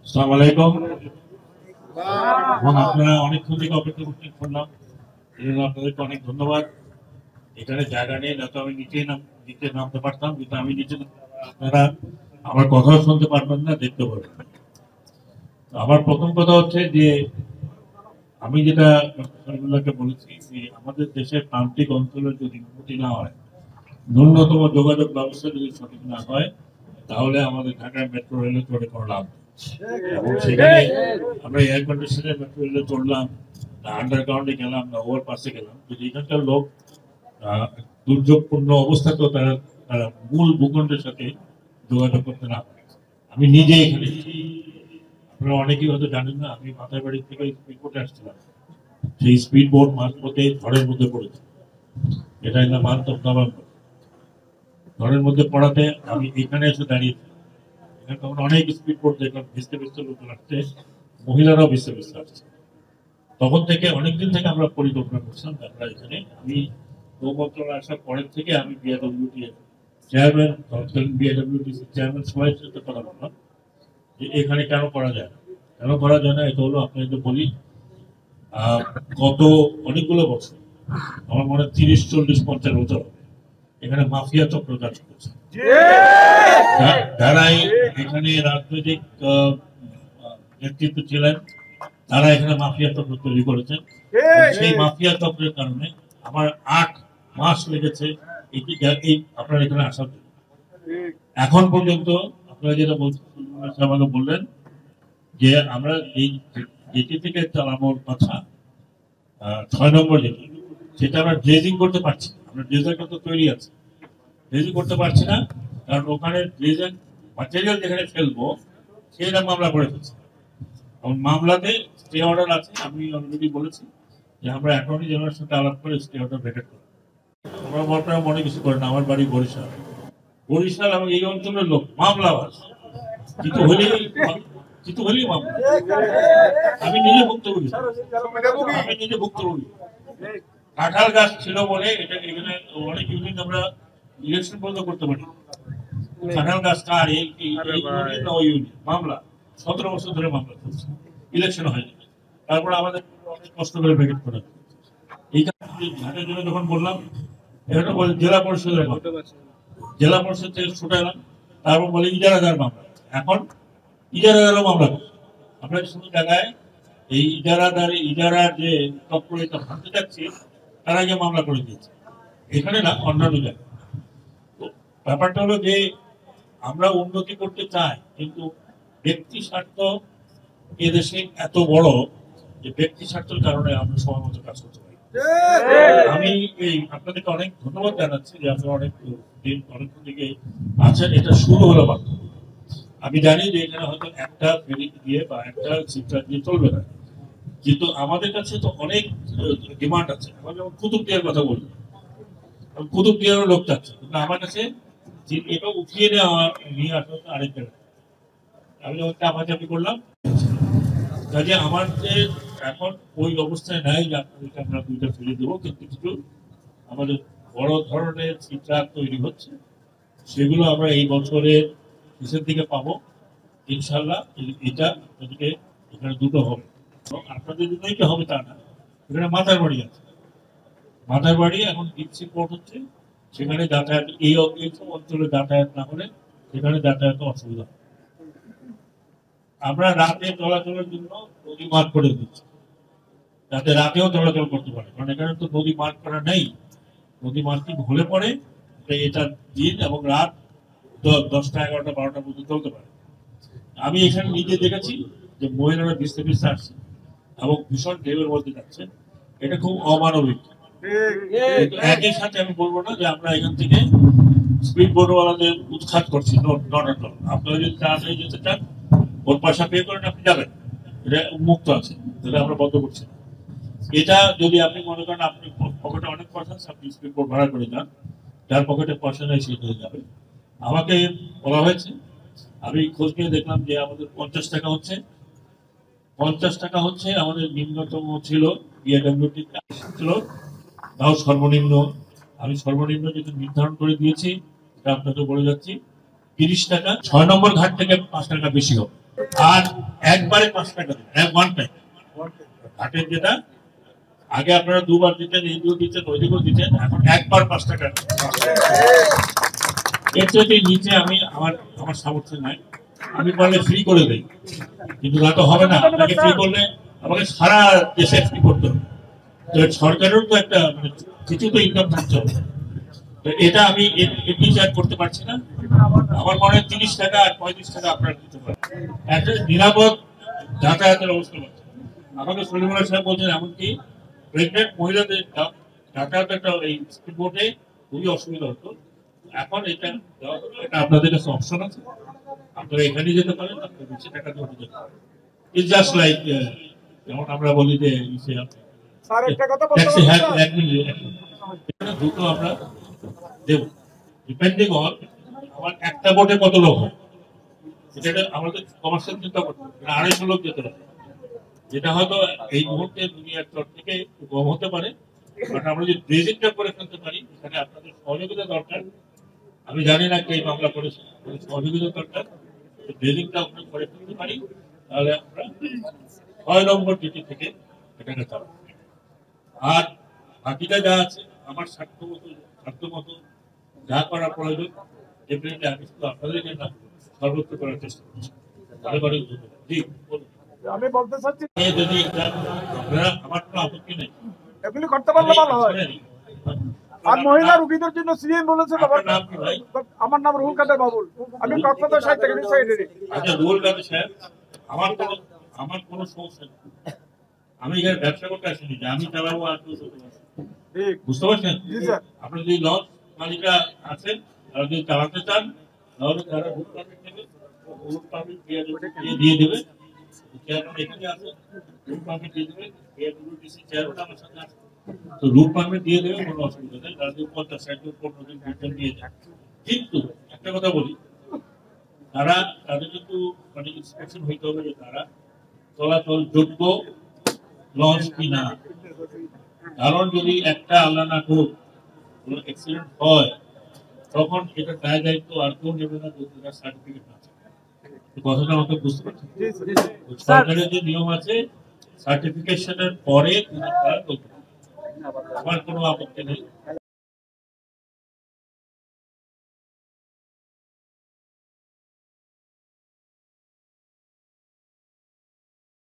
আসসালামু আলাইকুম। এবং আপনারা অনেকক্ষণ থেকে অপেক্ষা করলাম, এই জন্য আপনাদেরকে অনেক ধন্যবাদ। এখানে জায়গা নিয়ে না তো আমি নিচে নামতে পারতাম, কিন্তু আমি নিচে আপনারা আমার কথাও শুনতে পারবেন না, দেখতে পারবেন। আমার প্রথম কথা হচ্ছে যে আমি যেটা ডক্টর বলেছি যে আমাদের দেশের প্রান্তিক অঞ্চলের যদি উন্নতি না হয়, ন্যূনতম যোগাযোগ ব্যবস্থা যদি সঠিক না হয়, তাহলে আমাদের ঢাকায় মেট্রো রেলে চড়ে কোনো লাভ নেই। এবং সেখানে আমরা এয়ার কন্ডিশনের মেট্রো রেলে চড়লাম, না আন্ডারগ্রাউন্ডে গেলাম, না ওভারপাসে গেলাম, যদি এখানকার লোক দুর্যোগপূর্ণ অবস্থাতেও তারা মূল ভূখণ্ডের সাথে যোগাযোগ করতে না পারে। আমি নিজে এখানে, আপনারা অনেকেই হয়তো জানেন না, আমি মাথার বাড়ি থেকে স্পিড বোটে আসছিলাম। সেই স্পিড বোট মাঝপথে ঝড়ের মধ্যে পড়েছে। এটা একটা মান্থ অফ নভেম্বর। ঝড়ের মধ্যে পড়াতে আমি এখানে এসে দাঁড়িয়েছি। এখানে তখন অনেক স্পিড বোট দেখলাম, ভিজতে ভিজতে লোকজন আসছে, মহিলারাও ভিজতে ভিজতে আসছে। তখন থেকে অনেকদিন থেকে আমরা পরিকল্পনা করছিলাম আমরা এখানে, আমি মন্ত্রণালয় আসার পরের থেকে আমি বিআইডব্লিউটি চেয়ারম্যান, তৎকালীন বিআইডব্লিউটি চেয়ারম্যান সবাই সাথে কথা বললাম যে এখানে কেন করা যায় না, কেন করা যায় না। এটা হলো আপনাকে বলি, গত অনেকগুলো বছর, আমার মনে হয় 30, 40, 50 বছর এখানে মাফিয়া চক্র কাজ করছে, যারাই এখানে রাজনৈতিক নেতৃত্ব ছিলেন, তারা এখানে মাফিয়া চক্র তৈরি করেছেন। সেই মাফিয়া চক্রের কারণে আমার 8 মাস লেগেছে আপনার এখানে আসার জন্য। এখন পর্যন্ত আপনারা যেটা আমাকে বললেন যে আমরা এই যেটি থেকে চালানোর কথা 6 নম্বর যেটি, সেটা আমরা ড্রেজিং করতে পারছি না। আমরা ড্রেজারটা তো তৈরি আছে, ড্রেজিং করতে পারছি না, কারণ ওখানে ড্রেজার ম্যাটেরিয়াল যেখানে ফেলবো সেটা মামলা করে ফেলছি। মামলাতে স্টে অর্ডার আছে, আমি অলরেডি বলেছি যে আমরা অ্যাটর্নি জেনারেলের সাথে আলাপ করে স্টে অর্ডার ভেকেট করব। আপনারা মনে কিছু করেন, আমার বাড়ি বরিশাল এবং এই অঞ্চলের লোক মামলাবাজ, কিছু হলেই মামলা। আমি নিজে ভুক্তভোগী, কাঁঠাল গাছ ছিল বলে এটা এখানে অনেক ইউনিট আমরা ইলেকশন বন্ধ করতে পারি। কাঁঠাল গাছ কার, এই ইউনিট মামলা 17 বছর ধরে মামলা চলছে, ইলেকশন হয়নি। তারপর আমাদের অনেক কষ্ট করে ভেকেট করা। এই ঘাটের জন্য যখন বললাম, এটা বলে জেলা পরিষদের মামলা, জেলা পরিষদ থেকে ছুটালাম, তারপর বলে ইজারাদার মামলা। এখন ইজারাদারও মামলা করছে। আমরা শুধু জায়গায় এই ইজারার যে তৎপরতা ভাঙতে যাচ্ছি, তারা গিয়ে মামলা করে দিয়েছে, এখানে না অন্যান্য জায়গায়। তো ব্যাপারটা হলো যে আমরা উন্নতি করতে চাই, কিন্তু ব্যক্তি স্বার্থ এদেশে এত বড় যে ব্যক্তি স্বার্থের কারণে আমরা সময় মতো কাজ করতে পারি। আমি এই আপনাদেরকে অনেক ধন্যবাদ জানাচ্ছি যে আপনারা অনেকক্ষণ থেকে আছেন। এটা শুরু হলো মাত্র। আমি জানি যে এখানে হয়তো একটা ফেরি দিয়ে বা একটা সিস্টার দিয়ে চলবে না, কিন্তু আমাদের কাছে তো অনেক ডিমান্ড আছে। আমরা যেমন কুতুবদিয়ার কথা বলি, কুতুবদিয়ারও লোক চাচ্ছে, কিন্তু আমার কাছে এটা উঠিয়ে নিয়ে আসা আরেক জায়গায়। আমি যখন চাপাচাপি করলাম, কাজে আমার যে এখন ওই অবস্থায় নাই যে আপনাদেরকে আমরা 2টা ফেলে দেবো, কিন্তু কিছু আমাদের বড় ধরনের চিত্রা তৈরি হচ্ছে, সেগুলো আমরা এই বছরের শেষের দিকে পাবো ইনশাল্লাহ। এটা আপনাদেরকে এখানে 2টো হবে, আপনাদের দুটোই হবে তা না। এখানে মাথার বাড়ি আছে, মাথার বাড়ি এখন ডিপসি পোর্ট হচ্ছে, সেখানে যাতায়াত এই অঞ্চলে যাতায়াত না হলে সেখানে যাতায়াত অসুবিধা। আমরা রাতে চলাচলের জন্য নদী মার্গ করে দিচ্ছি, যাতে রাতেও চলাচল করতে পারে, কারণ এখানে তো নদী মার্গ করা নেই। নদী মার্কিং হলে পরে এটা দিন এবং রাত 10টা, 11টা, 12টার মধ্যে চলতে পারে। আমি এখানে নিজে দেখেছি যে মহিলারা ভিজতে ভিজতে আসছে এবং ভীষণ ঢেউয়ের মধ্যে যাচ্ছে, এটা খুব অমানবিক। কিন্তু একই সাথে আমি বলবো না যে আমরা এখান থেকে স্পিড বোটওয়ালাদের উৎখাত করছি, আপনারা যদি তাড়াতাড়ি যেতে চান, ওর পয়সা পে করেন, আপনি যাবেন, এটা উন্মুক্ত আছে, তাহলে আমরা বন্ধ করছি না। এটা যদি আপনি মনে করেন আপনি পকেটে অনেক পয়সা আছে, আপনি স্পিড বোট ভাড়া করে যান, যার পকেটে পয়সা নেই সে হয়ে যাবে। আমাকে বলা হয়েছে, আমি খোঁজ নিয়ে দেখলাম যে আমাদের 50 টাকা হচ্ছে, 50 টাকা হচ্ছে আমাদের নিম্নতম ছিল, বিআইডব্লিউটি ছিল, তাও সর্বনিম্ন। আমি সর্বনিম্ন যেটা নির্ধারণ করে দিয়েছি, এটা আপনাকে বলে যাচ্ছি, 30 টাকা। 6 নম্বর ঘাট থেকে 5 টাকা বেশি হবে। আর একবারে 5 টাকা দেবেন, ওয়ান টাইম। ঘাটের যেটা আগে আপনারা দুবার দিতেন, এই দিকেও দিতেন, ওই দিকেও দিতেন, এখন একবার 5 টাকা। এর চেয়ে নিচে আমি আমার সামর্থ্য নাই, আমি পারলে ফ্রি করে দেই, কিন্তু তা তো হবে না। আপনাকে ফ্রি করলে আমাকে সারা দেশে ফ্রি করতে হবে, তো সরকারেরও তো একটা কিছু তো ইনকাম থাকতে হবে। তো এটা আমি এমনি চার্জ করতে পারছি না। আমার মনে হয় 30 টাকা আর 35 টাকা আপনারা দিতে পারেন। একটা নিরাপদ যাতায়াতের অবস্থা করছে। আমাকে সলিমুল্লাহ সাহেব বলছেন এমনকি প্রেগনেন্ট মহিলাদের যাতায়াত একটা এই স্পিডবোটে খুবই অসুবিধা হতো। এখন এটা আপনাদের কাছে অপশন আছে, আপনারা এখানে যেতে পারেন, আপনার বেশি টাকা দিয়ে যেতে পারেন। ইটস জাস্ট লাইক যেমন আমরা বলি যে দুটো আমরা দেব, ডিপেন্ডিং অন আমার একটা বোটে কত লোক হয়, সেটা আমাদের কমার্শিয়াল চিন্তা করতে হবে। 250 লোক যেতে হবে, যেটা হয়তো এই মুহূর্তে দুনিয়ার তর থেকে কম হতে পারে, বাট আমরা যদি ড্রেজিংটা করে ফেলতে পারি, এখানে আপনাদের সহযোগিতা দরকার। আমি জানি না কে মামলা করেছে, সহযোগিতা দরকার। ড্রেজিংটা আমরা করে ফেলতে পারি, তাহলে আমরা 6 নম্বর ডিটি থেকে এটাকে চালাবো। আর বাকিটা যা আছে আমার স্বার্থ মতো যা করা প্রয়োজন, ডেফিনেটলি আমি শুধু আপনাদেরকে না সর্বোচ্চ করার চেষ্টা করছি। জি বলুন। আমি বলতে চাচ্ছি যদি আমার কোনো আপত্তি নেই, এগুলি করতে পারলে ভালো হয়। আর মহিলা রোগীদের জন্য সিএম বলেছে, আমার নাম রুহুল কাদের বাবুল, আমি কক্সবাজার সাইড থেকে সেক্রেটারি। আচ্ছা রুহুল কাদের সাহেব, আমার কোনো সমস্যা নেই, আমি এখানে ব্যবসা করতে আসিনি যে আমি চালাবো আর কেউ চলতে পারছি, বুঝতে পারছেন? আপনি যদি লঞ্চ মালিকরা আছেন, তারা যদি চালাতে চান, তাহলে তারা রুট পারমিট নেবে, রুট পারমিট দিয়ে দেবে। চেয়ারম্যান এখানে আছে, রুট পারমিট দিয়ে দেবে, চেয়ারম্যান আমার সাথে আছে, তো রুট পারমিট দিয়ে দেবে, কোনো অসুবিধা নেই। তারা যদি 50-60 জন 15 জন 20 জন দিয়ে যায়। কিন্তু একটা কথা বলি, তাদের কিন্তু মানে ইন্সপেকশন হইতে হবে যে তারা চলাচল যোগ্য লঞ্চ কিনা। কারণ যদি একটা আল্লাহ না হোক কোনো অ্যাক্সিডেন্ট হয়, তখন এটা দায় দায়িত্ব আর কেউ নেবে না, যদি তার সার্টিফিকেট আছে। কথাটা আমাকে বুঝতে পারছেন? সরকারের যে নিয়ম আছে, সার্টিফিকেশনের পরে আমার কোনো আপত্তি নেই।